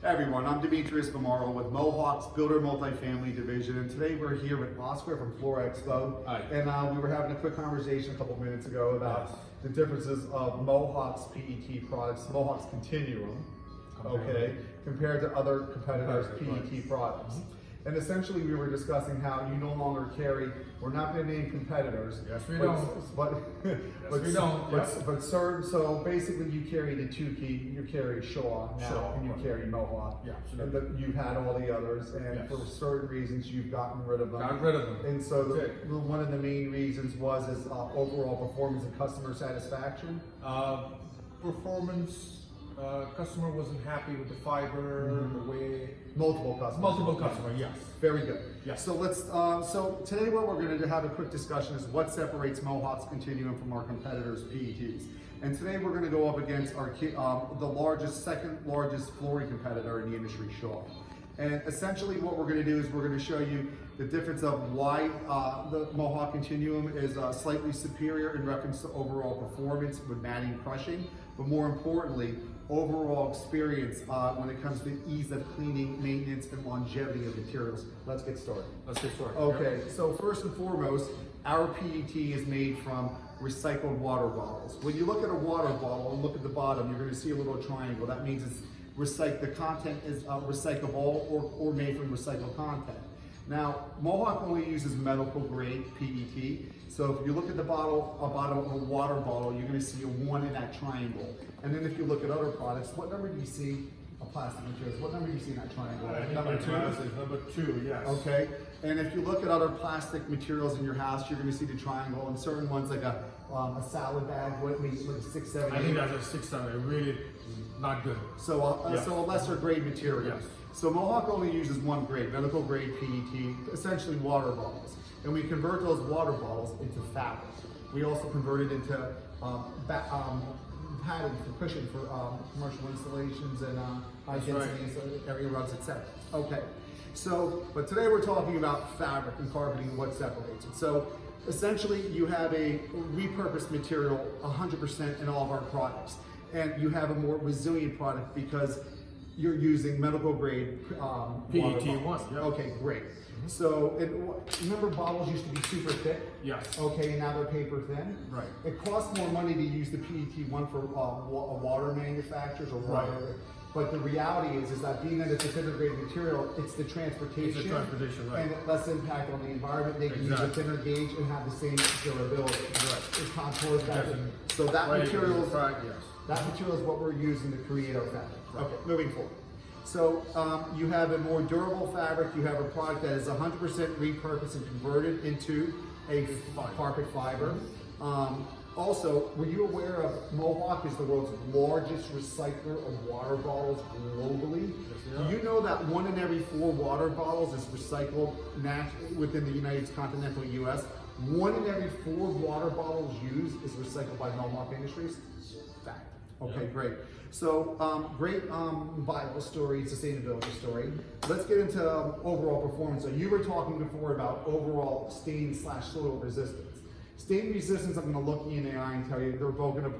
Hey everyone, I'm Demetrius Mamaro with Mohawks Builder Multifamily Division, and today we're here with Oscar from Floor Expo. Hi. And we were having a quick conversation a couple minutes ago about the differences of Mohawks PET products, Mohawks Continuum, compared to other competitors' PET products. And essentially we were discussing how you no longer carry, we're not going to name competitors. Yes, we don't. So basically you carry the Tukey, you carry Shaw now, and you carry Mohawk. Yeah, and you've had all the others, and for certain reasons you've gotten rid of them. And so one of the main reasons was overall performance and customer satisfaction. Performance. Customer wasn't happy with the fiber, the way. Multiple customers. Yes. Very good. Yes. So let's. So today, what we're going to have a quick discussion is what separates Mohawks Continuum from our competitors' PETs. And today, we're going to go up against our second largest flooring competitor in the industry, Shaw. And essentially, what we're going to do is we're going to show you the difference of why the Mohawk Continuum is slightly superior in reference to overall performance with matting crushing, but more importantly, overall experience when it comes to ease of cleaning, maintenance, and longevity of materials. Let's get started. Okay, so first and foremost, our PET is made from recycled water bottles. When you look at a water bottle and look at the bottom, you're going to see a little triangle. That means the content is recyclable or made from recycled content. Now, Mohawk only uses medical grade PET. So if you look at the bottom of a water bottle, you're going to see a 1 in that triangle. And then if you look at other products, what number do you see of plastic materials? What number do you see in that triangle? Number 2. Number 2, yes. Okay. And if you look at other plastic materials in your house, you're going to see the triangle, and certain ones like a salad bag, what maybe like 6, 7, 8. I think that's a 6, 7. Really not good. So so a lesser grade material. Yes. So Mohawk only uses one grade, medical grade PET, essentially water bottles. And we convert those water bottles into fabric. We also convert it into padding for cushion for commercial installations and high density area rugs, etc. Okay, so, but today we're talking about fabric and carpeting and what separates it. So essentially you have a repurposed material 100% in all of our products. And you have a more resilient product because you're using medical grade PET one. Yep. Okay, great. So remember bottles used to be super thick? Yes. Okay, now they're paper thin? Right. It costs more money to use the PET one for water manufacturers or water. Right. But the reality is that being that it's a thinner grade material, it's the transportation. Right. And less impact on the environment. They can use a thinner gauge and have the same durability. Right. It's contoured better. So that material is what we're using to create our fabric. Right. Okay, moving forward. So you have a more durable fabric. You have a product that is 100% repurposed and converted into a carpet fiber. Also, were you aware of Mohawk is the world's largest recycler of water bottles globally? Yes, do you know that 1 in every 4 water bottles is recycled within the United continental U.S.? 1 in every 4 water bottles used is recycled by Mohawk Industries? Fact. Okay, great. So, great vital story, sustainability story. Let's get into overall performance. So you were talking before about overall stain/soil resistance. Stain resistance, I'm going to look you in the eye and tell you they're both going to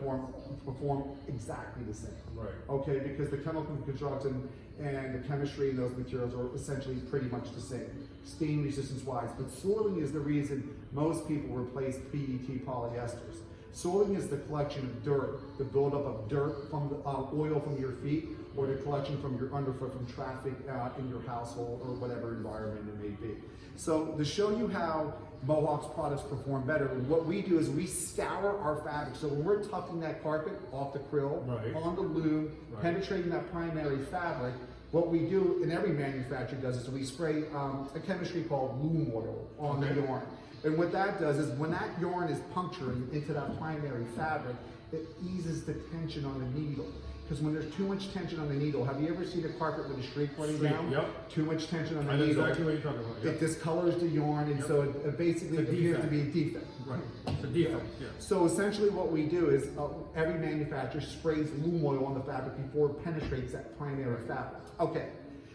perform exactly the same. Right. Okay, because the chemical construction and the chemistry in those materials are essentially pretty much the same, stain resistance wise. But soiling is the reason most people replace PET polyesters. Soiling is the collection of dirt, the buildup of dirt from the oil from your feet, or the collection from your underfoot from traffic in your household or whatever environment it may be. So to show you how Mohawk's products perform better, what we do is we scour our fabric. So when we're tufting that carpet off the krill, on the loom, penetrating that primary fabric, what we do, and every manufacturer does, is we spray a chemistry called loom oil on the yarn. And what that does is when that yarn is puncturing into that primary fabric, it eases the tension on the needle. Because when there's too much tension on the needle, have you ever seen a carpet with a streak running down? Yep. Too much tension on the needle. Exactly what you're talking about. Yep. It discolors the yarn, and so it basically appears to be a defect. Right. It's a defect. Yeah. So essentially what we do is every manufacturer sprays loom oil on the fabric before it penetrates that primary fabric. Okay.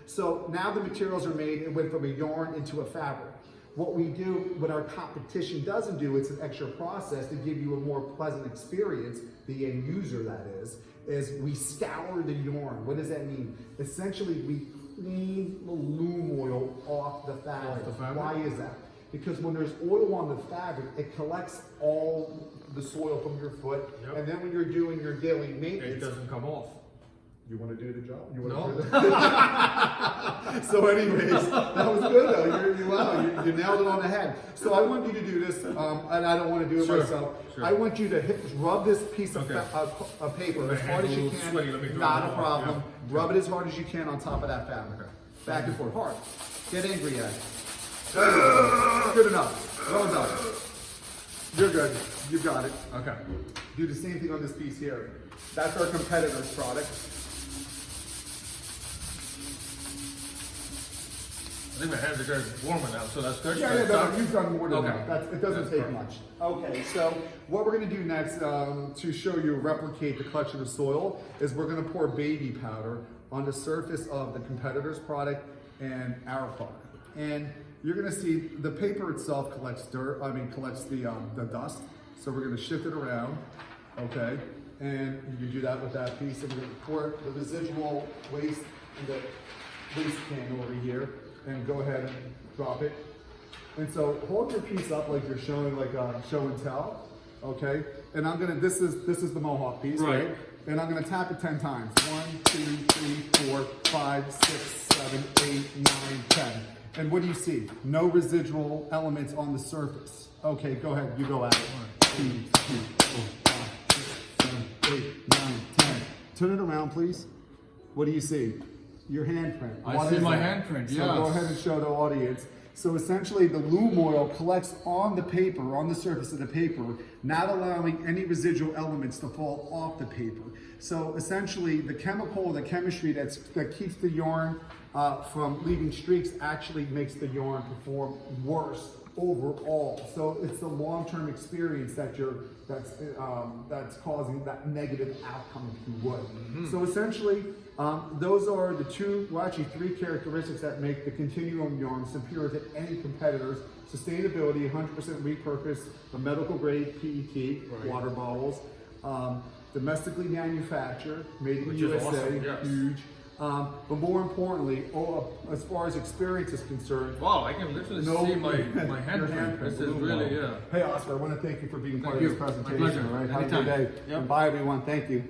So now the materials are made, it went from a yarn into a fabric. What we do, what our competition doesn't do, it's an extra process to give you a more pleasant experience, the end user that is is we scour the yarn. What does that mean? Essentially, we clean the loom oil off the fabric. Why is that? Because when there's oil on the fabric, it collects all the soil from your foot, and then when you're doing your daily maintenance, it doesn't come off. You want to do the job? You want No. to do that? So anyways, that was good though. Wow, you nailed it on the head. So I want you to do this, and I don't want to do it myself. Sure. I want you to rub this piece of, Okay. of paper My as hard as you hand's a little sweaty. Let me can. draw Not it a out. problem. Yeah. Rub it as hard as you can on top of that fabric. Okay. Back and forth. Hard. Get angry at it. Good enough. Well done. You're good. You got it. Okay. Do the same thing on this piece here. That's our competitor's product. I think my hands are getting warmer now, so that's good. Yeah, you've done more than Okay. enough. It doesn't take much. Okay, so what we're going to do next to show you replicate the collection of soil is we're going to pour baby powder on the surface of the competitor's product and our product. And you're going to see the paper itself collects collects the dust. So we're going to shift it around, okay? And you can do that with that piece. And we're going to pour the residual waste in the waste can over here. And go ahead and drop it. And so hold your piece up like you're showing, like show and tell, okay? And I'm gonna, this is the Mohawk piece, right? And I'm gonna tap it 10 times. 1, 2, 3, 4, 5, 6, 7, 8, 9, 10. And what do you see? No residual elements on the surface. Okay, go ahead, you go at it. 1, 2, 3, 4, 5, 6, 7, 8, 9, 10. Turn it around, please. What do you see? Your handprint. I see my handprint, So go ahead and show the audience. So essentially the loom oil collects on the paper, on the surface of the paper, not allowing any residual elements to fall off the paper. So essentially the chemistry that keeps the yarn from leaving streaks actually makes the yarn perform worse overall. So it's the long-term experience that's causing that negative outcome, if you would. So essentially, those are the three characteristics that make the Continuum yarn superior to any competitors. Sustainability, 100% repurposed, the medical grade PET, water bottles, domestically manufactured, made in the USA, awesome, yes. huge. But more importantly, as far as experience is concerned, wow, I can literally see my handprint. This is really, Hey Oscar, I want to thank you for being part of you. this My presentation. pleasure. All right, have a Anytime. good day. Yep. And bye everyone, thank you.